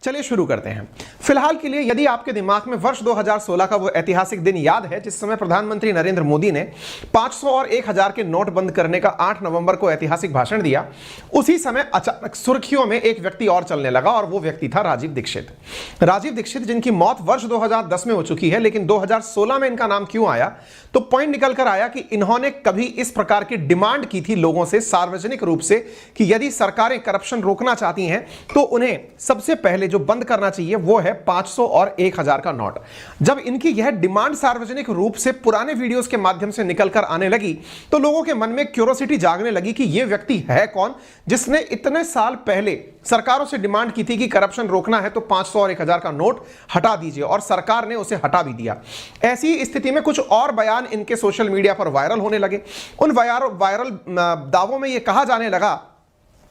चलिए शुरू करते हैं। फिलहाल के लिए यदि आपके दिमाग में वर्ष 2016 का वो ऐतिहासिक दिन याद है जिस समय प्रधानमंत्री नरेंद्र मोदी ने 500 और 1000 के नोट बंद करने का 8 नवंबर को ऐतिहासिक भाषण दिया, उसी समय अचानक सुर्खियों में एक व्यक्ति और चलने लगा और वो व्यक्ति था राजीव दीक्षित। राजीव दीक्षित जिनकी मौत वर्ष 2010 में हो चुकी है, लेकिन 2016 में इनका नाम क्यों आया, तो पॉइंट निकल कर आया कि इन्होंने कभी इस प्रकार की डिमांड की थी लोगों से सार्वजनिक रूप से कि यदि सरकारें करप्शन रोकना चाहती हैं तो उन्हें सबसे पहले जो बंद करना चाहिए वो है 500 और 1000 का नोट। जब इनकी यह डिमांड सार्वजनिक रूप से पुराने वीडियोस के माध्यम से निकलकर आने लगी तो लोगों के मन में क्यूरियोसिटी जागने लगी कि यह व्यक्ति है कौन जिसने इतने साल पहले सरकारों से डिमांड की थी कि करप्शन रोकना है तो 500 और 1000 का नोट हटा दीजिए, और सरकार ने उसे हटा भी दिया। ऐसी स्थिति में कुछ और बयान इनके सोशल मीडिया पर वायरल होने लगे। उन वायरल दावों में यह कहा जाने लगा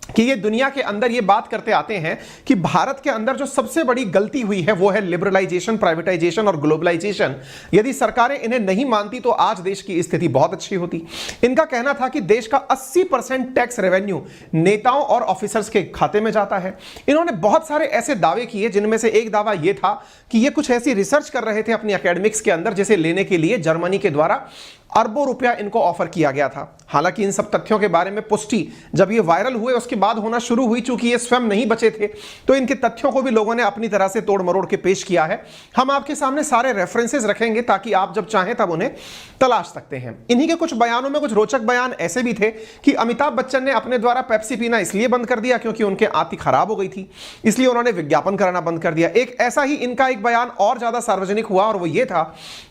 कि ये दुनिया के अंदर ये बात करते आते हैं कि भारत के अंदर जो सबसे बड़ी गलती हुई है वो है लिबरलाइजेशन, प्राइवेटाइजेशन और ग्लोबलाइजेशन। यदि सरकारें इन्हें नहीं मानती तो आज देश की स्थिति बहुत अच्छी होती। इनका कहना था कि देश का 80% टैक्स रेवेन्यू नेताओं और ऑफिसर्स के खाते में जाता है। इन्होंने बहुत सारे ऐसे दावे किए जिनमें से एक दावा यह था कि ये कुछ ऐसी रिसर्च कर रहे थे अपनी एकेडमिक्स के अंदर जिसे लेने के लिए जर्मनी के द्वारा अरबों रुपया इनको ऑफर किया गया था। हालांकि इन सब तथ्यों के बारे में पुष्टि जब ये वायरल हुए उसके बाद होना शुरू हुई, चूंकि ये स्वयं नहीं बचे थे तो इनके तथ्यों को भी लोगों ने अपनी तरह से तोड़ मरोड़ के पेश किया है। हम आपके सामने सारे रेफरेंसेस रखेंगे ताकि आप जब चाहें तब उन्हें तलाश सकते हैं। इन्हीं के कुछ बयानों में कुछ रोचक बयान ऐसे भी थे कि अमिताभ बच्चन ने अपने द्वारा पेप्सी पीना इसलिए बंद कर दिया क्योंकि उनके आंखें खराब हो गई थी, इसलिए उन्होंने विज्ञापन कराना बंद कर दिया। एक ऐसा ही इनका एक बयान और ज्यादा सार्वजनिक हुआ और वो ये था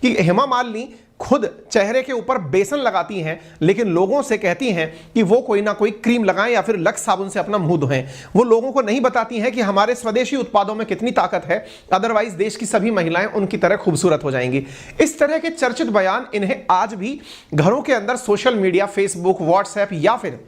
कि हेमा मालिनी खुद चेहरे के ऊपर बेसन लगाती हैं लेकिन लोगों से कहती हैं कि वो कोई ना कोई क्रीम लगाएं या फिर लक्स साबुन से अपना मुंह धोएं। वो लोगों को नहीं बताती हैं कि हमारे स्वदेशी उत्पादों में कितनी ताकत है, अदरवाइज देश की सभी महिलाएं उनकी तरह खूबसूरत हो जाएंगी। इस तरह के चर्चित बयान इन्हें आज भी घरों के अंदर सोशल मीडिया, फेसबुक, व्हाट्सएप या फिर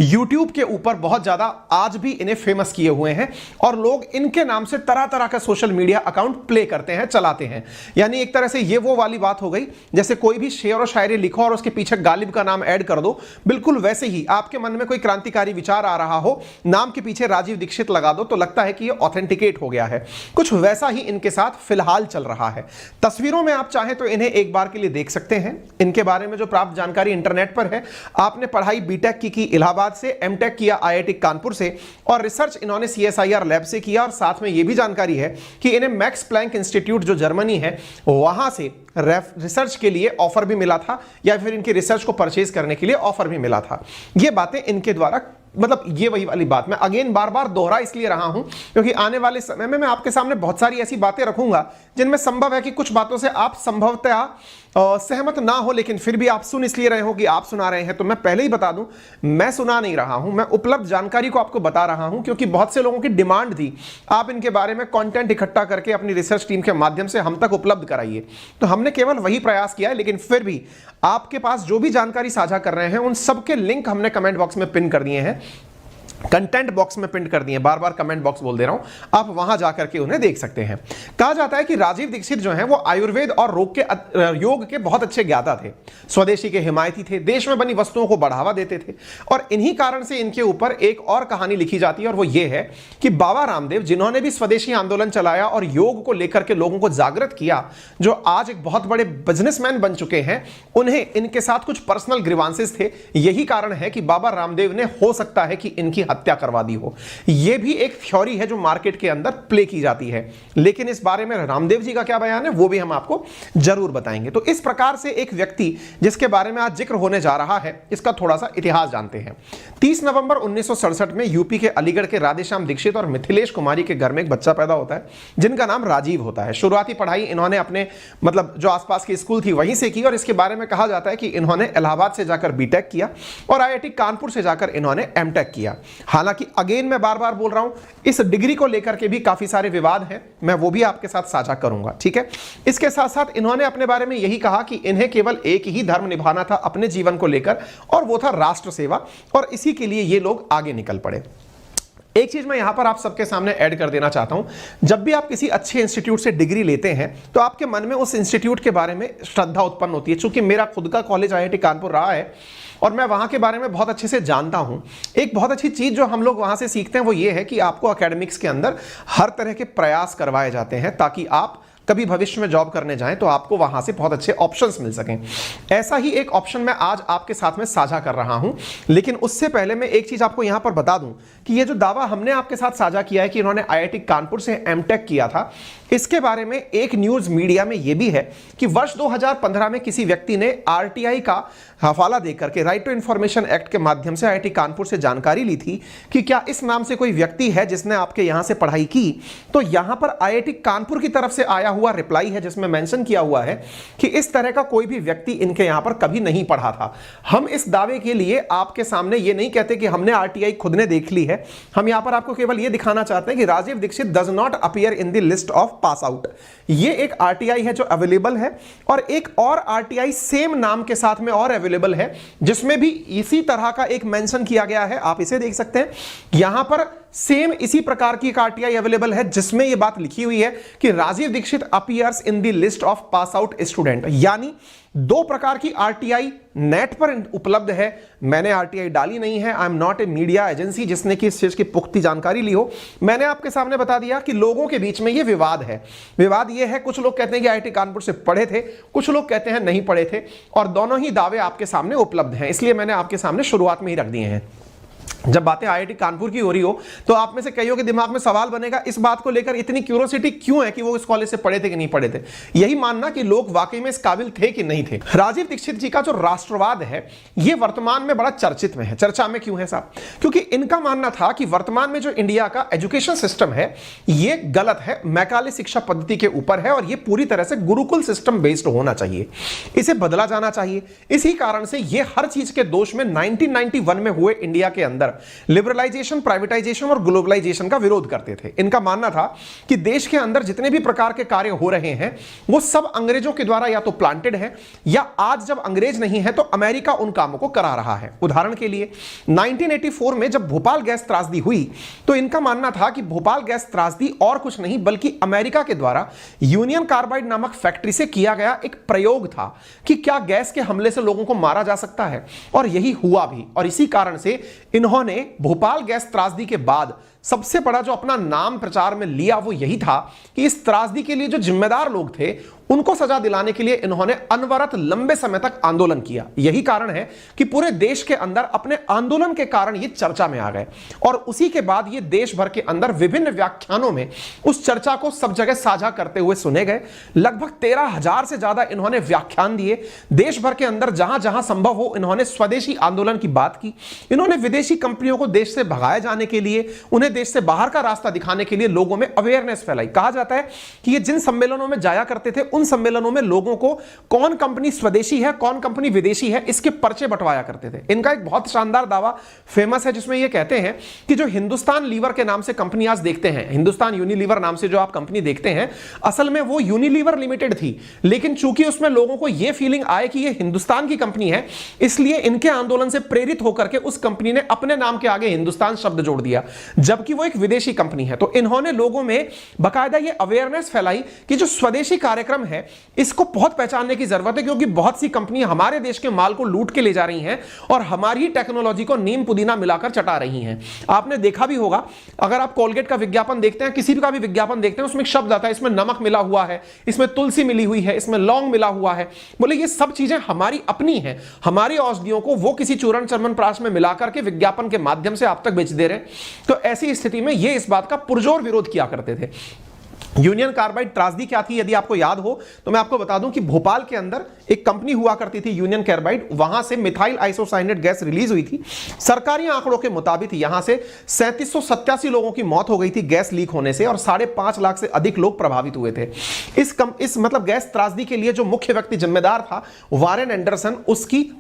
यूट्यूब के ऊपर बहुत ज्यादा आज भी इन्हें फेमस किए हुए हैं और लोग इनके नाम से तरह तरह का सोशल मीडिया अकाउंट प्ले करते हैं, चलाते हैं। यानी एक तरह से ये वो वाली बात हो गई जैसे कोई भी शेर और शायरी लिखो और उसके पीछे गालिब का नाम ऐड कर दो, बिल्कुल वैसे ही आपके मन में कोई क्रांतिकारी विचार आ रहा हो, नाम के पीछे राजीव दीक्षित लगा दो तो लगता है कि ये ऑथेंटिकेट हो गया है। कुछ वैसा ही इनके साथ फिलहाल चल रहा है। तस्वीरों में आप चाहें तो इन्हें एक बार के लिए देख सकते हैं। इनके बारे में जो प्राप्त जानकारी इंटरनेट पर है, आपने पढ़ाई बीटेक की इलाहाबाद से, एमटेक किया आईआईटी कानपुर से और रिसर्च इन्होंने सीएसआईआर लैब से किया। और साथ में यह भी जानकारी है कि इन्हें मैक्स प्लैंक इंस्टीट्यूट जो जर्मनी है वहां से रिसर्च के लिए ऑफर भी मिला था या फिर इनकी रिसर्च को परचेज करने के लिए ऑफर भी मिला था। ये बातें इनके द्वारा, मतलब ये वही वाली बात मैं अगेन बार बार दोहरा इसलिए रहा हूं क्योंकि आने वाले समय में मैं आपके सामने बहुत सारी ऐसी बातें रखूंगा जिनमें संभव है कि कुछ बातों से आप संभवतः सहमत ना हो, लेकिन फिर भी आप सुन इसलिए रहे हो कि आप सुना रहे हैं। तो मैं पहले ही बता दूं, मैं सुना नहीं रहा हूं, मैं उपलब्ध जानकारी को आपको बता रहा हूं क्योंकि बहुत से लोगों की डिमांड थी आप इनके बारे में कंटेंट इकट्ठा करके अपनी रिसर्च टीम के माध्यम से हम तक उपलब्ध कराइए। तो हमने केवल वही प्रयास किया है, लेकिन फिर भी आपके पास जो भी जानकारी साझा कर रहे हैं उन सबके लिंक हमने कमेंट बॉक्स में पिन कर दिए हैं, कंटेंट बॉक्स में पिन कर दिए। बार बार कमेंट बॉक्स बोल दे रहा हूं, आप वहां जाकर के उन्हें देख सकते हैं। कहा जाता है कि राजीव दीक्षित जो हैं वो आयुर्वेद और योग के बहुत अच्छे ज्ञाता थे, स्वदेशी के हिमायती थे, देश में बनी वस्तुओं को बढ़ावा देते थे। और इन्हीं कारण से इनके ऊपर एक और कहानी लिखी जाती है और वो ये है कि बाबा रामदेव जिन्होंने भी स्वदेशी आंदोलन चलाया और योग को लेकर के लोगों को जागृत किया, जो आज एक बहुत बड़े बिजनेसमैन बन चुके हैं, उन्हें इनके साथ कुछ पर्सनल ग्रीवांसेस थे। यही कारण है कि बाबा रामदेव ने हो सकता है कि इनकी हत्या करवा दी हो। यह भी एक थ्योरी है जो मार्केट के अंदर प्ले की जाती है, लेकिन इस बारे में रामदेव जी का क्या बयान है वो भी हम आपको जरूर बताएंगे। तो इस प्रकार से एक व्यक्ति जिसके बारे में आज जिक्र होने जा रहा है, इसका थोड़ा सा इतिहास जानते हैं। 30 नवंबर 1967 में यूपी के अलीगढ़ के राधेश्याम दीक्षित और मिथिलेश कुमारी के घर में एक बच्चा पैदा होता है जिनका नाम राजीव होता है। शुरुआती पढ़ाई इन्होंने अपने मतलब जो आसपास की स्कूल थी वहीं से की और इसके बारे में कहा जाता है कि इन्होंने इलाहाबाद से जाकर बीटेक किया और आईआईटी कानपुर से जाकर इन्होंने एमटेक किया। हालांकि अगेन मैं बार बार बोल रहा हूं, इस डिग्री को लेकर के भी काफी सारे विवाद हैं, मैं वो भी आपके साथ साझा करूंगा, ठीक है। इसके साथ साथ इन्होंने अपने बारे में यही कहा कि इन्हें केवल एक ही धर्म निभाना था अपने जीवन को लेकर और वो था राष्ट्र सेवा, और इसी के लिए ये लोग आगे निकल पड़े। एक चीज मैं यहां पर आप सबके सामने ऐड कर देना चाहता हूं, जब भी आप किसी अच्छे इंस्टीट्यूट से डिग्री लेते हैं तो आपके मन में उस इंस्टीट्यूट के बारे में श्रद्धा उत्पन्न होती है। चूंकि मेरा खुद का कॉलेज IIT कानपुर रहा है और मैं वहां के बारे में बहुत अच्छे से जानता हूं। एक बहुत अच्छी चीज जो हम लोग वहां से सीखते हैं वो ये है कि आपको एकेडमिक्स के अंदर हर तरह के प्रयास करवाए जाते हैं ताकि आप कभी भविष्य में जॉब करने जाएं तो आपको वहां से बहुत अच्छे ऑप्शंस मिल सकें। ऐसा ही एक ऑप्शन मैं आज आपके साथ में साझा कर रहा हूं, लेकिन उससे पहले मैं एक चीज आपको यहां पर बता दूं कि ये जो दावा हमने आपके साथ साझा किया है कि इन्होंने IIT कानपुर से MTech किया था, इसके बारे में एक न्यूज मीडिया में यह भी है कि वर्ष 2015 में किसी व्यक्ति ने RTI का हवाला देकर के राइट टू इंफॉर्मेशन एक्ट के माध्यम से IIT कानपुर से जानकारी ली थी कि क्या इस नाम से कोई व्यक्ति है जिसने आपके यहां से पढ़ाई की। तो यहां पर IIT कानपुर की तरफ से आया हुआ रिप्लाई है जिसमें मेंशन किया हुआ है कि इस तरह का कोई भी व्यक्ति इनके यहां पर कभी नहीं पढ़ा था। हम इस दावे के लिए आपके सामने ये नहीं कहते कि हमने RTI खुद ने देख ली है, हम यहां पर आपको केवल ये दिखाना चाहते हैं कि Rajiv Dixit does not appear in the list of pass out. ये एक RTI है जो अवेलेबल है और एक और RTI सेम नाम के साथ में और अवेलेबल है जिसमें भी इसी तरह का एक मेंशन किया गया है। आप इसे देख सकते हैं, यहां पर सेम इसी प्रकार की एक RTI अवेलेबल है जिसमें यह बात लिखी हुई है कि Rajiv Dixit appears in the list of pass out student. यानी दो प्रकार की RTI नेट पर उपलब्ध है। मैंने RTI डाली नहीं है, I am not a media agency जिसने कि इस चीज की पुख्ती जानकारी ली हो। मैंने आपके सामने बता दिया कि लोगों के बीच में यह विवाद है। विवाद यह है, कुछ लोग कहते हैं कि IIT कानपुर से पढ़े थे, कुछ लोग कहते हैं नहीं पढ़े थे, और दोनों ही दावे आपके सामने उपलब्ध हैं। इसलिए मैंने आपके सामने शुरुआत में ही रख दिए हैं। जब बातें IIT कानपुर की हो रही हो तो आप में से कईयों के दिमाग में सवाल बनेगा, इस बात को लेकर इतनी क्यूरियोसिटी क्यों है कि वो इस कॉलेज से पढ़े थे कि नहीं पढ़े थे। यही मानना कि लोग वाकई में इस काबिल थे कि नहीं थे। राजीव दीक्षित जी का जो राष्ट्रवाद है ये वर्तमान में बड़ा चर्चित में है। चर्चा में क्यों है साहब? क्योंकि इनका मानना था कि वर्तमान में जो इंडिया का एजुकेशन सिस्टम है ये गलत है, मैकाले शिक्षा पद्धति के ऊपर है और ये पूरी तरह से गुरुकुल सिस्टम बेस्ड होना चाहिए, इसे बदला जाना चाहिए। इसी कारण से ये हर चीज के दोष में 1991 में हुए इंडिया के अंदर लिबरलाइजेशन, प्राइवेटाइजेशन और ग्लोबलाइजेशन का विरोध करते थे। इनका मानना था कि देश के अंदर जितने भी प्रकार के कार्य हो रहे हैं वो सब अंग्रेजों के द्वारा या तो प्लांटेड है या आज जब अंग्रेज नहीं है तो अमेरिका उन कामों को करा रहा है। उदाहरण के लिए 1984 में जब भोपाल गैस त्रासदी हुई तो इनका मानना था कि भोपाल गैस त्रासदी और कुछ नहीं बल्कि अमेरिका के द्वारा यूनियन कार्बाइड नामक फैक्ट्री से किया गया एक प्रयोग था कि क्या गैस के हमले से लोगों को मारा जा सकता है, और यही हुआ भी। और इसी कारण से इन्होंने भोपाल गैस त्रासदी के बाद सबसे बड़ा जो अपना नाम प्रचार में लिया वो यही था कि इस त्रासदी के लिए जो जिम्मेदार लोग थे उनको सजा दिलाने के लिए इन्होंने अनवरत लंबे समय तक आंदोलन किया। यही कारण है कि पूरे देश के अंदर अपने आंदोलन के कारण ये चर्चा में आ गए और उसी के बाद ये देश भर के अंदर विभिन्न व्याख्यानों में उस चर्चा को सब जगह साझा करते हुए सुने गए। लगभग 13,000 से ज्यादा इन्होंने व्याख्यान दिए। देश भर के अंदर जहां जहां संभव हो इन्होंने स्वदेशी आंदोलन की बात की। इन्होंने विदेशी कंपनियों को देश से भगाए जाने के लिए, उन्हें देश से बाहर का रास्ता दिखाने के लिए लोगों में अवेयरनेस फैलाई। कहा जाता है कि ये जिन सम्मेलनों में जाया करते थे उन सम्मेलनों में लोगों को कौन कंपनी स्वदेशी है कौन कंपनी विदेशी है इसके पर्चे बंटवाया करते थे। इनका एक बहुत शानदार दावा फेमस है जिसमें ये कहते हैं कि जो हिंदुस्तान लीवर के नाम से कंपनी आज देखते हैं, हिंदुस्तान यूनिलीवर नाम से जो आप कंपनी देखते हैं, असल में वो यूनिलीवर लिमिटेड थी, लेकिन चूंकि उसमें लोगों को यह फीलिंग आए कि ये हिंदुस्तान की कंपनी है इसलिए इनके आंदोलन से प्रेरित होकर के उस कंपनी ने अपने नाम के आगे हिंदुस्तान शब्द जोड़ दिया, जबकि वो एक विदेशी कंपनी है। तो इन्होंने लोगों में बाकायदा ये अवेयरनेस फैलाई कि जो स्वदेशी कार्यक्रम है इसको बहुत पहचानने की जरूरत है, क्योंकि बहुत सी कंपनियां हमारे देश के माल को लूट के ले जा रही हैं और हमारी टेक्नोलॉजी को नीम पुदीना मिलाकर चटा रही हैं। आपने देखा भी होगा, अगर आप कोलगेट का विज्ञापन देखते हैं, किसी का भी विज्ञापन देखते हैं, उसमें एक शब्द आता है इसमें नमक मिला हुआ है, इसमें तुलसी मिली हुई है, इसमें लौंग मिला हुआ है। बोले ये सब चीजें हमारी अपनी हैं, हमारी औषधियों को वो किसी चूर्ण चर्मन प्राश में मिलाकर के विज्ञापन के माध्यम से आप तक बेच दे रहे हैं। तो ऐसी स्थिति में ये इस बात का पुरजोर विरोध किया करते थे। यूनियन कार्बाइड त्रासदी क्या थी यदि आपको याद हो तो मैं आपको बता दूं कि भोपाल के अंदर एक कंपनी हुआ करती थी यूनियन कार्बाइड, वहां से मिथाइल आइसोसाइनेट गैस रिलीज हुई थी। सरकारी आंकड़ों के मुताबिक यहां से 3787 लोगों की मौत हो गई थी गैस लीक होने से और 5.5 लाख से अधिक लोग प्रभावित हुए थे। इस मतलब गैस त्रासदी के लिए जो मुख्य व्यक्ति जिम्मेदार था वारेन एंडरसन,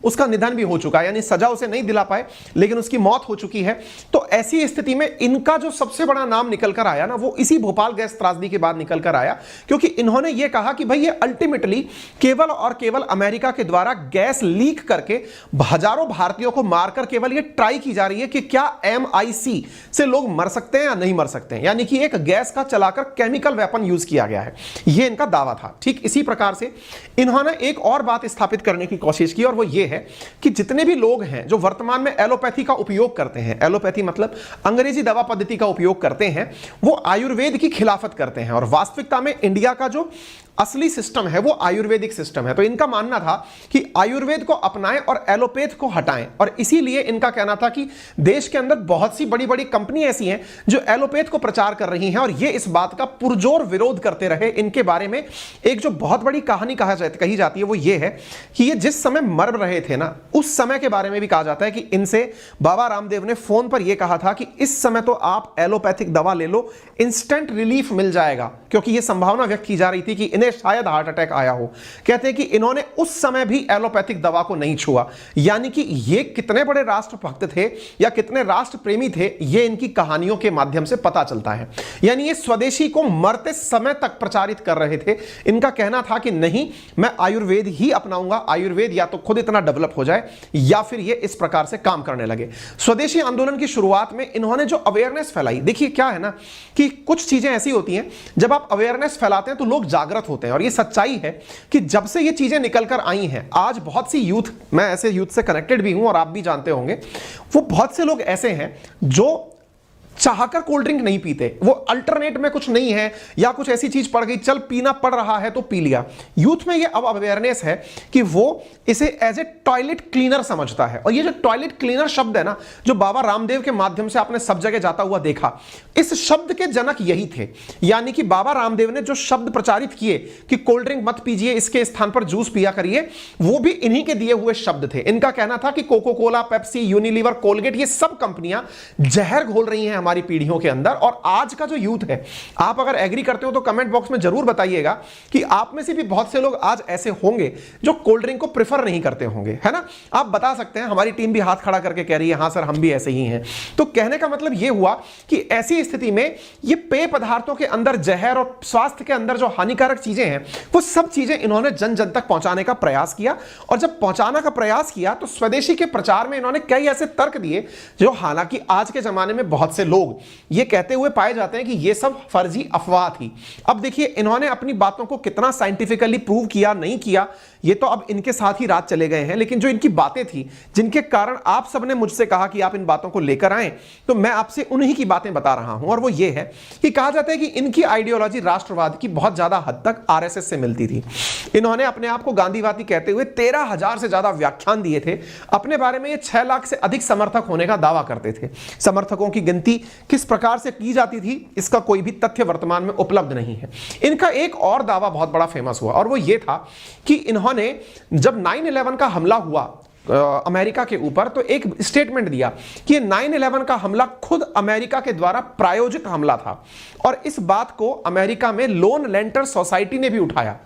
उसका निधन भी हो चुका है, यानी सजा उसे नहीं दिला पाए लेकिन उसकी मौत हो चुकी है। तो ऐसी स्थिति में इनका जो सबसे बड़ा नाम निकल कर आया ना वो इसी भोपाल गैस त्रासदी के बाद निकल कर आया, क्योंकि इन्होंने यह कहा कि भाई ये अल्टीमेटली केवल और केवल अमेरिका के द्वारा गैस लीक करके हजारों भारतीयों को मारकर केवल ये ट्राई की जा रही है कि क्या MI6 से लोग मर सकते हैं या नहीं मर सकते हैं, यानी कि एक गैस का चलाकर केमिकल वेपन यूज किया गया है, यह इनका दावा था। ठीक इसी प्रकार से इन्होंने एक और बात स्थापित करने की कोशिश की, और वो ये है कि जितने भी लोग हैं जो वर्तमान में एलोपैथी का उपयोग करते हैं, एलोपैथी मतलब अंग्रेजी दवा पद्धति का उपयोग करते हैं, वो आयुर्वेद की खिलाफत करते हैं। और वास्तविकता में इंडिया का जो असली सिस्टम है वो आयुर्वेदिक सिस्टम है। तो इनका मानना था कि आयुर्वेद को अपनाएं और एलोपैथ को हटाएं, और इसीलिए इनका कहना था कि देश के अंदर बहुत सी बड़ी बड़ी कंपनी ऐसी हैं जो एलोपैथ को प्रचार कर रही हैं, और ये इस बात का पुरजोर विरोध करते रहे। इनके बारे में एक जो बहुत बड़ी कहानी कही जाती है वो ये है कि ये जिस समय मर रहे थे ना, उस समय के बारे में भी कहा जाता है कि इनसे बाबा रामदेव ने फोन पर यह कहा था कि इस समय तो आप एलोपैथिक दवा ले लो, इंस्टेंट रिलीफ मिल जाएगा, क्योंकि यह संभावना व्यक्त की जा रही थी कि इन्हें शायद हार्ट अटैक आया हो। कहते हैं कि इन्होंने उस समय भी एलोपैथिक दवा को नहीं छुआ, यानी कि ये कितने बड़े राष्ट्रभक्त थे या कितने राष्ट्र प्रेमी थे, ये इनकी कहानियों के माध्यम से पता चलता है। यानी ये स्वदेशी को मरते समय तक प्रचारित कर रहे थे। इनका कहना था कि नहीं, मैं आयुर्वेद ही अपनाऊंगा, आयुर्वेद या तो खुद इतना डेवलप हो जाए या फिर ये इस प्रकार से काम करने लगे। स्वदेशी आंदोलन की शुरुआत में इन्होंने जो अवेयरनेस फैलाई, देखिए क्या है ना कि कुछ चीजें ऐसी होती हैं, जब आप अवेयरनेस फैलाते हैं तो लोग जागृत होते हैं, और ये सच्चाई है कि जब से ये चीजें निकल कर आई हैं, आज बहुत सी यूथ, मैं ऐसे यूथ से कनेक्टेड भी हूं और आप भी जानते होंगे, वो बहुत से लोग ऐसे हैं जो चाहकर कोल्ड ड्रिंक नहीं पीते, वो अल्टरनेट में कुछ नहीं है या कुछ ऐसी चीज पड़ गई, चल पीना पड़ रहा है तो पी लिया। यूथ में ये अब अवेयरनेस है कि वो इसे एज ए टॉयलेट क्लीनर समझता है। और ये जो टॉयलेट क्लीनर शब्द है ना, जो बाबा रामदेव के माध्यम से आपने सब जगह जाता हुआ देखा, इस शब्द के जनक यही थे। यानी कि बाबा रामदेव ने जो शब्द प्रचारित किए कि कोल्ड ड्रिंक मत पीजिए, इसके स्थान पर जूस पिया करिए, वो भी इन्हीं के दिए हुए शब्द थे। इनका कहना था कि Coca Cola, Pepsi, Unilever, Colgate, ये सब कंपनियां जहर घोल रही हैं हमारी पीढ़ियों के अंदर। और आज का जो यूथ है, आप अगर एग्री करते हो तो कमेंट बॉक्स में जरूर बताइएगा कि आप में से भी बहुत से लोग आज ऐसे होंगे जो कोल्ड ड्रिंक को प्रेफर नहीं करते होंगे, है ना। आप बता सकते हैं, हमारी टीम भी हाथ खड़ा करके कह रही है हां सर हम भी ऐसे ही हैं। तो कहने का मतलब यह हुआ कि ऐसी स्थिति में ये पेय पदार्थों के अंदर जहर और स्वास्थ्य के अंदर जो हानिकारक चीजें हैं, वो सब चीजें इन्होंने जन जन तक पहुंचाने का प्रयास किया। और जब पहुंचाने का प्रयास किया तो स्वदेशी के प्रचार में इन्होंने कई ऐसे तर्क दिए जो हालांकि आज के जमाने में बहुत से लोग ये कहते हुए पाए जाते हैं कि ये सब फर्जी अफवाह थी। अब देखिए इन्होंने अपनी बातों को कितना साइंटिफिकली प्रूव किया नहीं किया, ये तो अब इनके साथ ही रात चले गए हैं। लेकिन जो इनकी बातें थी, जिनके कारण आप सबने मुझसे कहा कि आप इन बातों को लेकर आएं, तो मैं आपसे उन्हीं की बातें बता रहा हूं। और वो ये है कि कहा जाता है कि इनकी आइडियोलॉजी राष्ट्रवाद की बहुत ज्यादा हद तक आरएसएस से मिलती थी। इन्होंने अपने आप को गांधीवादी कहते हुए 13,000 से ज्यादा व्याख्यान दिए थे। अपने बारे में ये 6 लाख से अधिक समर्थक होने का दावा करते थे। समर्थकों की गिनती किस प्रकार से की जाती थी, इसका कोई भी तथ्य वर्तमान में उपलब्ध नहीं है। इनका एक और दावा बहुत बड़ा फेमस हुआ, और वो ये था कि इन्होंने जब 9/11 का हमला हुआ अमेरिका के ऊपर, तो एक स्टेटमेंट दिया कि 9/11 का हमला खुद अमेरिका के द्वारा प्रायोजित हमला था। और इस बात को अमेरिका में लोन लेंटर सोसाइटी ने भी उठाया,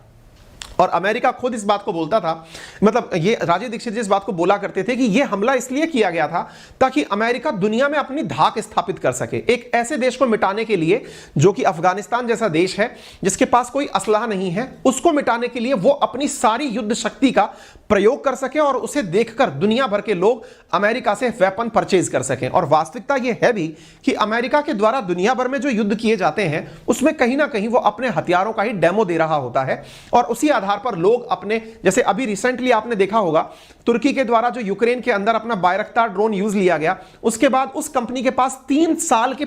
और अमेरिका खुद इस बात को बोलता था, मतलब ये राजीव दीक्षित जी इस बात को बोला करते थे कि ये हमला इसलिए किया गया था ताकि अमेरिका दुनिया में अपनी धाक स्थापित कर सके, एक ऐसे देश को मिटाने के लिए जो कि अफगानिस्तान जैसा देश है जिसके पास कोई असलहा नहीं है, उसको मिटाने के लिए वो अपनी सारी युद्ध शक्ति का प्रयोग कर सके और उसे देखकर दुनिया भर के लोग अमेरिका से वेपन परचेज कर सकें। और वास्तविकता यह है भी कि अमेरिका के द्वारा दुनिया भर में जो युद्ध किए जाते हैं उसमें कहीं ना कहीं वो अपने हथियारों का ही डेमो दे रहा होता है, और उसी आधार पर लोग अपने, जैसे अभी रिसेंटली आपने देखा होगा तुर्की के द्वारा जो यूक्रेन के अंदर अपना बायरक्तार ड्रोन यूज लिया गया, उसके बाद उस कंपनी के पास 3 साल के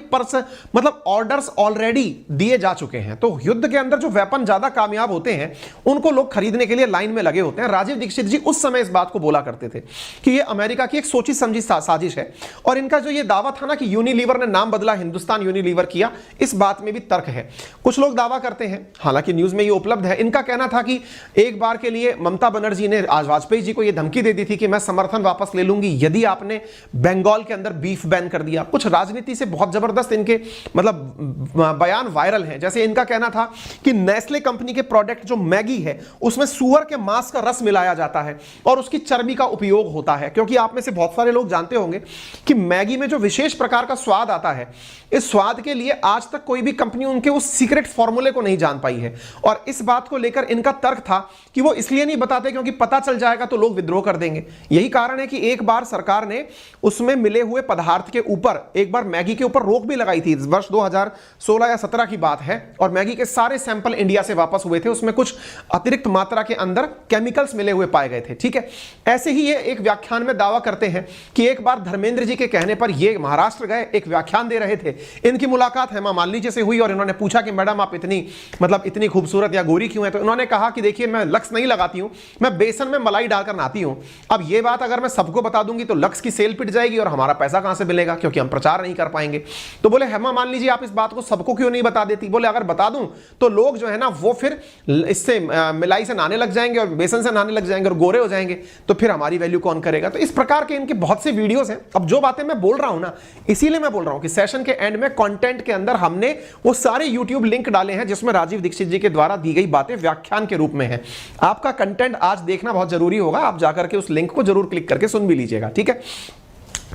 मतलब ऑर्डर्स ऑलरेडी दिए जा चुके हैं। तो युद्ध के अंदर जो वेपन ज्यादा कामयाब होते हैं उनको लोग खरीदने के लिए लाइन में लगे होते हैं। राजीव दीक्षित जी उस समय इस बात को बोला करते थे कि ये अमेरिका की एक सोची समझी साजिश है। और इनका जो ये दावा था ना कि यूनिलीवर ने नाम बदला, हिंदुस्तान यूनिलीवर किया, इस बात में भी तर्क है। कुछ लोग दावा करते हैं, हालांकि न्यूज में ये उपलब्ध है, इनका कहना था कि एक बार के लिए ममता बनर्जी ने आज वाजपेयी जी को यह धमकी दे दी थी कि मैं समर्थन वापस ले लूंगी यदि आपने बंगाल के अंदर बीफ बैन कर दिया। कुछ राजनीति से बहुत जबरदस्त इनके मतलब बयान वायरल हैं। जैसे इनका कहना था कि नेस्ले कंपनी के प्रोडक्ट जो मैगी है उसमें सुअर के मांस का रस मिलाया जाता है और उसकी चर्बी का उपयोग होता है, क्योंकि आप में से बहुत सारे लोग जानते होंगे कि मैगी में जो विशेष प्रकार का स्वाद आता है, इस स्वाद के लिए आज तक कोई भी कंपनी उनके उस सीक्रेट फॉर्मूले को नहीं जान पाई है। और इस बात को लेकर इनका तर्क था कि वो इसलिए नहीं बताते क्योंकि पता चल जाएगा तो लोग विद्रोह कर देंगे। यही कारण है कि एक बार सरकार ने उसमें मिले हुए पदार्थ के ऊपर एक बार मैगी के ऊपर रोक भी लगाई थी। वर्ष 2016 या 17 की बात है और मैगी के सारे सैंपल इंडिया से वापस हुए थे। उसमें कुछ अतिरिक्त मात्रा के अंदर केमिकल्स मिले हुए पाए गए थे। ठीक है, ऐसे ही ये एक व्याख्यान में दावा करते हैं कि एक बार धर्मेंद्र जी के कहने पर ये महाराष्ट्र गए, एक व्याख्यान दे रहे थे। इनकी मुलाकात हेमा मालिनी जी से हुई और इन्होंने पूछा कि मैडम आप इतनी खूबसूरत या गोरी क्यों है? तो इन्होंने कहा कि देखिए मैं लक्स नहीं लगाती हूं, मैं बेसन में मलाई डालकर नहाती हूं। अब ये बात अगर मैं सबको बता दूंगी तो लक्स की सेल पिट जाएगी और हमारा पैसा कहां से मिलेगा, क्योंकि हम प्रचार नहीं कर पाएंगे। तो बोले हेमा मालिनी जी आप इस बात को सबको क्यों नहीं बता देती? बोले अगर बता दूं तो लोग जो है ना वो फिर इससे मिलाई से नहाने लग जाएंगे और बेसन से नहाने लग जाएंगे और गोरे हो जाएंगे, तो फिर हमारी वैल्यू कौन करेगा? तो इस प्रकार के इनके बहुत से वीडियोस हैं। अब जो बातें मैं बोल रहा हूं ना, इसीलिए मैं बोल रहा हूं कि सेशन के एंड में कंटेंट के अंदर हमने वो सारे यूट्यूब लिंक डाले हैं जिसमें राजीव दीक्षित जी के द्वारा दी गई बातें व्याख्यान के रूप में है। आपका कंटेंट आज देखना बहुत जरूरी होगा, आप जाकर के उस लिंक को जरूर क्लिक करके सुन भी लीजिएगा। ठीक है,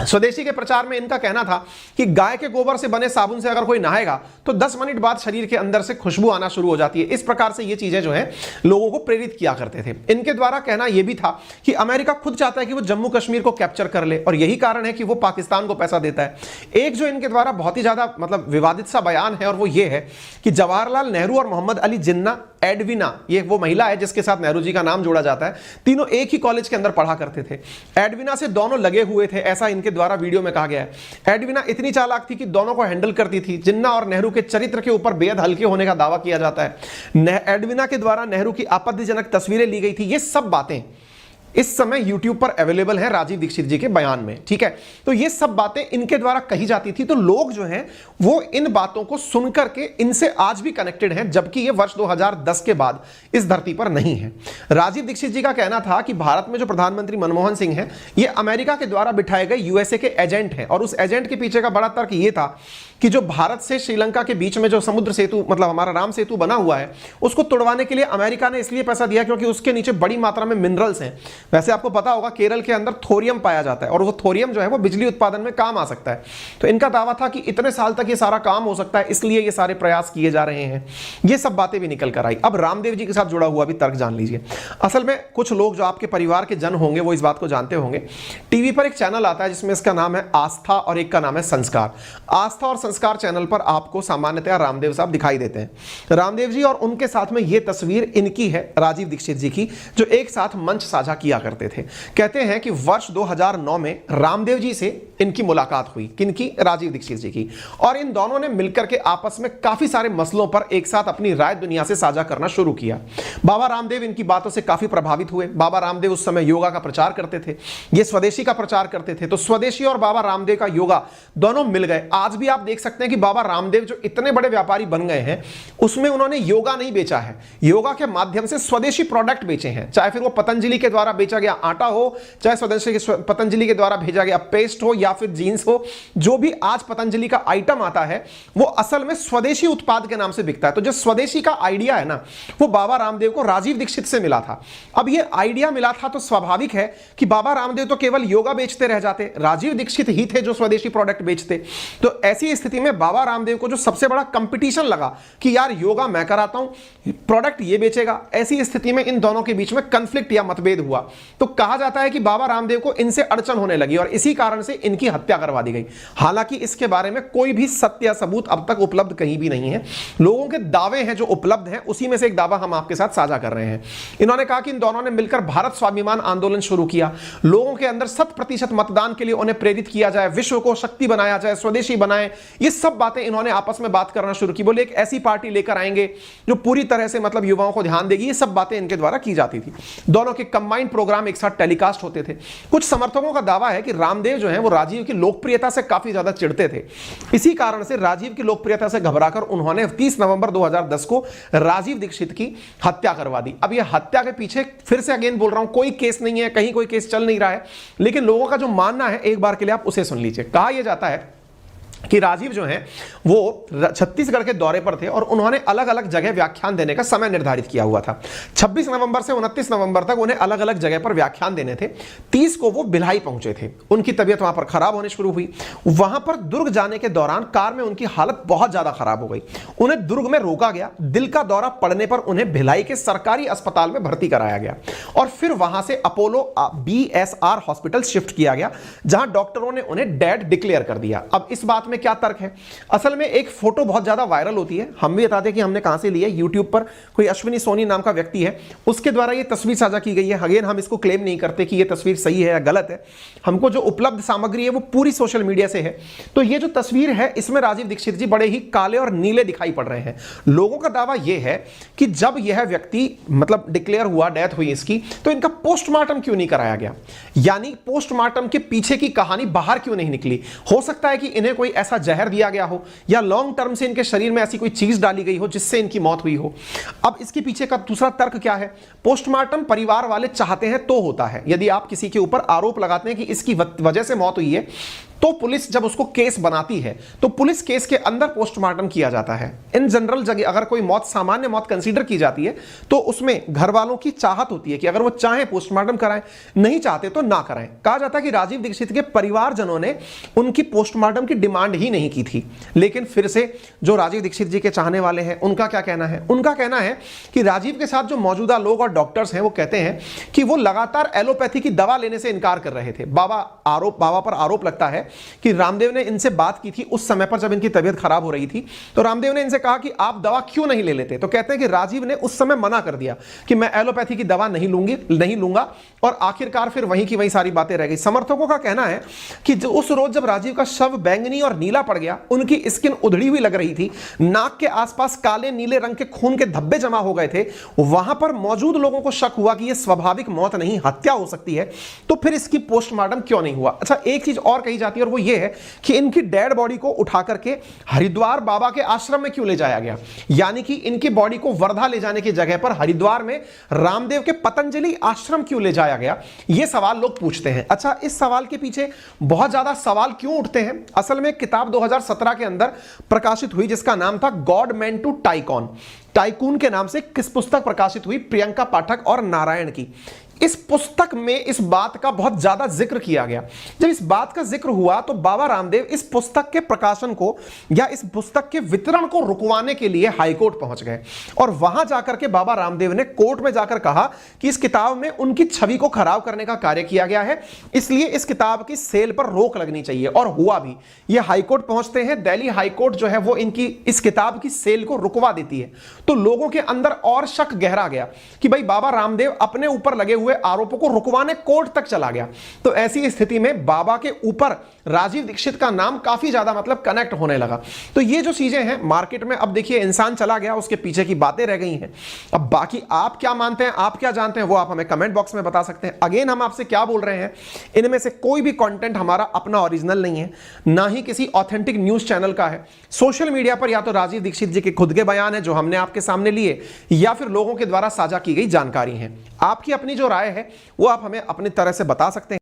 स्वदेशी के प्रचार में इनका कहना था कि गाय के गोबर से बने साबुन से अगर कोई नहाएगा तो 10 मिनट बाद शरीर के अंदर से खुशबू आना शुरू हो जाती है। इस प्रकार से ये चीजें जो है लोगों को प्रेरित किया करते थे। इनके द्वारा कहना यह भी था कि अमेरिका खुद चाहता है कि वो जम्मू कश्मीर को कैप्चर कर ले और यही कारण है कि वो पाकिस्तान को पैसा देता है। एक जो इनके द्वारा बहुत ही ज्यादा मतलब विवादित सा बयान है और वो ये है कि जवाहरलाल नेहरू और मोहम्मद अली जिन्ना एडविना, ये वो महिला है जिसके साथ नेहरू जी का नाम जोड़ा जाता है, तीनों एक ही कॉलेज के अंदर पढ़ा करते थे। एडविना से दोनों लगे हुए थे, ऐसा के द्वारा वीडियो में कहा गया है। एडविना इतनी चालाक थी कि दोनों को हैंडल करती थी। जिन्ना और नेहरू के चरित्र के ऊपर बेहद हल्के होने का दावा किया जाता है। एडविना के द्वारा नेहरू की आपत्तिजनक तस्वीरें ली गई थी। ये सब बातें इस समय YouTube पर अवेलेबल है राजीव दीक्षित जी के बयान में। ठीक है, तो ये सब बातें इनके द्वारा कही जाती थी, तो लोग जो हैं वो इन बातों को सुनकर के इनसे आज भी कनेक्टेड हैं, जबकि ये वर्ष 2010 के बाद इस धरती पर नहीं है। राजीव दीक्षित जी का कहना था कि भारत में जो प्रधानमंत्री मनमोहन सिंह हैं ये अमेरिका के द्वारा बिठाए गए USA के एजेंट हैं और उस एजेंट के पीछे का बड़ा तर्क ये था कि जो भारत से श्रीलंका के बीच में जो समुद्र सेतु मतलब हमारा राम सेतु बना हुआ है उसको तोड़वाने के लिए अमेरिका ने इसलिए पैसा दिया क्योंकि उसके नीचे बड़ी मात्रा में मिनरल्स हैं। वैसे आपको पता होगा केरल के अंदर थोरियम पाया जाता है और वो थोरियम जो है वो बिजली उत्पादन में काम आ सकता है। तो इनका दावा था कि इतने साल तक ये सारा काम हो सकता है, इसलिए ये सारे प्रयास किए जा रहे हैं। ये सब बातें भी निकल कर आई। अब रामदेव जी के साथ जुड़ा हुआ भी तर्क जान लीजिए। असल में कुछ लोग जो आपके परिवार के जन होंगे वो इस बात को जानते होंगे। टीवी पर एक चैनल आता है जिसमें इसका नाम है आस्था और एक का नाम है संस्कार। आस्था और संस्कार चैनल पर आपको सामान्यतः रामदेव साहब दिखाई देते हैं। रामदेव जी और उनके साथ में ये तस्वीर इनकी है राजीव दीक्षित जी की, जो एक साथ मंच साझा किया करते थे। कहते हैं कि वर्ष 2009 में रामदेव जी से इनकी मुलाकात हुई। किनकी? राजीव दीक्षित जी की। और इन दोनों ने मिलकर के आपस में काफी सारे मसलों पर एक साथ अपनी राय दुनिया से साझा करना शुरू किया। बाबा रामदेव इनकी बातों से काफी प्रभावित हुए। बाबा रामदेव उस समय योगा का प्रचार करते थे, ये स्वदेशी का प्रचार करते थे। तो स्वदेशी और बाबा रामदेव का योगा दोनों मिल गए। आज भी आप देख सकते हैं कि बाबा रामदेव जो इतने बड़े व्यापारी बन गए हैं उसमें उन्होंने योगा नहीं बेचा है, योगा के माध्यम से स्वदेशी प्रोडक्ट बेचे हैं। चाहे फिर वो पतंजलि के द्वारा बेचा गया आटा हो, चाहे पतंजलि के द्वारा भेजा गया पेस्ट हो या फिर जीन्स हो, जो भी आज पतंजलि का आइटम आता है वो असल में स्वदेशी उत्पाद के नाम से बिकता है। तो जो स्वदेशी का आइडिया है ना वो बाबा रामदेव को राजीव दीक्षित से मिला था। अब ये आइडिया मिला था तो स्वाभाविक है कि बाबा रामदेव तो केवल योगा बेचते रह जाते, राजीव दीक्षित ही थे जो स्वदेशी प्रोडक्ट बेचते। तो ऐसी स्थिति में बाबा रामदेव को जो सबसे बड़ा कंपटीशन लगा कि यार योगा मैं कराता हूं, प्रोडक्ट ये बेचेगा, ऐसी स्थिति में इन दोनों के बीच में कंफ्लिक्ट या मतभेद हुआ। तो कहा जाता है कि बाबा रामदेव को इनसे अड़चन होने लगी और इसी कारण से इनकी हत्या करवा दी गई। हालांकि इसके बारे में कोई भी सत्य या सबूत अब तक उपलब्ध कहीं भी नहीं है। लोगों के दावे हैं जो उपलब्ध हैं, उसी में से एक दावा हम आपके साथ साझा कर रहे हैं। इन्होंने कहा कि इन दोनों ने मिलकर भारत स्वाभिमान आंदोलन शुरू किया, लोगों के अंदर 100% मतदान के लिए उन्हें प्रेरित किया जाए, विश्व को शक्ति बनाया जाए, स्वदेशी बनाए, ये सब बातें इन्होंने आपस में बात करना शुरू की। बोले एक ऐसी पार्टी लेकर आएंगे जो पूरी तरह से मतलब युवाओं को ध्यान देगी। ये सब बातें इनके द्वारा की जाती थी। दोनों के कंबाइंड प्रोग्राम एक साथ टेलीकास्ट होते थे। कुछ समर्थकों का दावा है कि रामदेव जो है वो राजीव की लोकप्रियता से काफी ज्यादा चिढ़ते थे। इसी कारण से राजीव की लोकप्रियता से घबराकर उन्होंने 30 नवंबर 2010 को राजीव दीक्षित की हत्या करवा दी। अब यह हत्या के पीछे फिर से अगेन बोल रहा हूं, कोई केस नहीं है, कहीं कोई केस चल नहीं रहा है, लेकिन लोगों का जो मानना है एक बार के लिए आप उसे सुन लीजिए। कहा यह जाता है कि राजीव जो हैं वो छत्तीसगढ़ के दौरे पर थे और उन्होंने अलग अलग जगह व्याख्यान देने का समय निर्धारित किया हुआ था। 26 नवंबर से 29 नवंबर तक उन्हें अलग अलग जगह पर व्याख्यान देने थे। 30 को वो भिलाई पहुंचे थे। उनकी तबीयत वहां पर खराब होनी शुरू हुई। वहां पर दुर्ग जाने के दौरान कार में उनकी हालत बहुत ज्यादा खराब हो गई। उन्हें दुर्ग में रोका गया। दिल का दौरा पड़ने पर उन्हें भिलाई के सरकारी अस्पताल में भर्ती कराया गया और फिर वहां से अपोलो BSR हॉस्पिटल शिफ्ट किया गया, जहां डॉक्टरों ने उन्हें डेड डिक्लेयर कर दिया। अब इस बात में क्या तर्क है? असल में एक फोटो बहुत ज्यादा वायरल होती है। हम भी बताते हैं कि हमने कहां से ली है। यूट्यूब पर कोई अश्विनी सोनी नाम का व्यक्ति है, उसके द्वारा यह तस्वीर साझा की गई है। अगेन हम इसको क्लेम नहीं करते कि यह तस्वीर सही है या गलत है। हमको जो उपलब्ध सामग्री है वो पूरी सोशल मीडिया से है। तो यह जो तस्वीर है इसमें राजीव दीक्षित जी बड़े ही काले और नीले दिखाई पड़ रहे हैं। लोगों का दावा यह है कि जब यह व्यक्ति मतलब डिक्लेयर हुआ, डेथ हुई इसकी, तो इनका पोस्टमार्टम क्यों नहीं कराया गया? यानी पोस्टमार्टम के पीछे की कहानी बाहर क्यों नहीं निकली? हो सकता है कि इन्हें कोई ऐसा जहर दिया गया हो या लॉन्ग टर्म से इनके शरीर में ऐसी कोई चीज डाली गई हो जिससे इनकी मौत हुई हो। अब इसके पीछे का दूसरा तर्क क्या है? पोस्टमार्टम परिवार वाले चाहते हैं तो होता है। यदि आप किसी के ऊपर आरोप लगाते हैं कि इसकी वजह से मौत हुई है, तो पुलिस जब उसको केस बनाती है तो पुलिस केस के अंदर पोस्टमार्टम किया जाता है। इन जनरल जगह अगर कोई मौत सामान्य मौत कंसीडर की जाती है तो उसमें घर वालों की चाहत होती है कि अगर वो चाहें पोस्टमार्टम कराएं, नहीं चाहते तो ना कराएं। कहा जाता है कि राजीव दीक्षित के परिवारजनों ने उनकी पोस्टमार्टम की डिमांड ही नहीं की थी। लेकिन फिर से जो राजीव दीक्षित जी के चाहने वाले हैं उनका क्या कहना है? उनका कहना है कि राजीव के साथ जो मौजूदा लोग और डॉक्टर्स हैं वो कहते हैं कि वो लगातार एलोपैथी की दवा लेने से इनकार कर रहे थे। बाबा पर आरोप लगता है कि रामदेव ने इनसे बात की थी उस समय पर जब इनकी तबीयत खराब हो रही थी। तो रामदेव ने इनसे कहा कि आप दवा क्यों नहीं ले लेते? तो कहते हैं कि राजीव ने उस समय मना कर दिया कि मैं एलोपैथी की दवा नहीं लूंगा और आखिरकार फिर वहीं की वहीं सारी बातें रह गई। समर्थकों का कहना है कि उस रोज जब राजीव का शव बैंगनी और नीला पड़ गया, उनकी स्किन उधड़ी हुई लग रही थी, नाक के आसपास काले नीले रंग के खून के धब्बे जमा हो गए थे, वहां पर मौजूद लोगों को शक हुआ कि यह स्वाभाविक मौत नहीं हत्या हो सकती है। तो फिर इसकी पोस्टमार्टम क्यों नहीं हुआ? अच्छा, एक चीज और कही जाती है और वो ये है कि इनकी डेड बॉडी को उठा करके हरिद्वार बाबा के आश्रम में क्यों ले जाया गया? यानी कि इनकी बॉडी को वर्धा ले जाने की जगह पर हरिद्वार में रामदेव के पतंजलि आश्रम क्यों ले जाया गया? ये सवाल लोग पूछते हैं। अच्छा, इस सवाल के पीछे बहुत ज्यादा सवाल क्यों उठते हैं? असल में किताब 2017 के अंदर प्रकाशित हुई जिसका नाम था गॉड मैन टू टाइकून के नाम से किस पुस्तक प्रकाशित हुई? प्रियंका पाठक और नारायण की। इस पुस्तक में इस बात का बहुत ज्यादा जिक्र किया गया। जब इस बात का जिक्र हुआ तो बाबा रामदेव इस पुस्तक के प्रकाशन को या इस पुस्तक के वितरण को रुकवाने के लिए हाईकोर्ट पहुंच गए और वहां जाकर के बाबा रामदेव ने कोर्ट में जाकर कहा कि इस किताब में उनकी छवि को खराब करने का कार्य किया गया है, इसलिए इस किताब की सेल पर रोक लगनी चाहिए। और हुआ भी। ये हाईकोर्ट पहुंचते हैं। दिल्ली हाईकोर्ट जो है वो इनकी इस किताब की सेल को रुकवा देती है। तो लोगों के अंदर और शक गहरा गया कि भाई बाबा रामदेव अपने ऊपर लगे हुए आरोपों को रुकवाने कोर्ट तक चला गया। तो ऐसी स्थिति में बाबा के ऊपर राजीव दीक्षित का नाम काफी ज्यादा मतलब कनेक्ट होने लगा। तो ये जो चीजें हैं मार्केट में, अब देखिए इंसान चला गया, उसके पीछे की बातें रह गई हैं। अब बाकी आप क्या मानते हैं, आप क्या जानते हैं, वो आप हमें कमेंट बॉक्स में बता सकते हैं। अगेन हम आपसे क्या बोल रहे हैं, इनमें से कोई भी कंटेंट हमारा अपना ओरिजिनल नहीं है, ना ही किसी ऑथेंटिक न्यूज चैनल का है। सोशल मीडिया पर या तो राजीव दीक्षित जी के खुद के बयान है जो हमने आपके सामने लिए, या फिर लोगों के द्वारा साझा की गई जानकारी है। आपकी अपनी जो राय है वो आप हमें अपनी तरह से बता सकते हैं।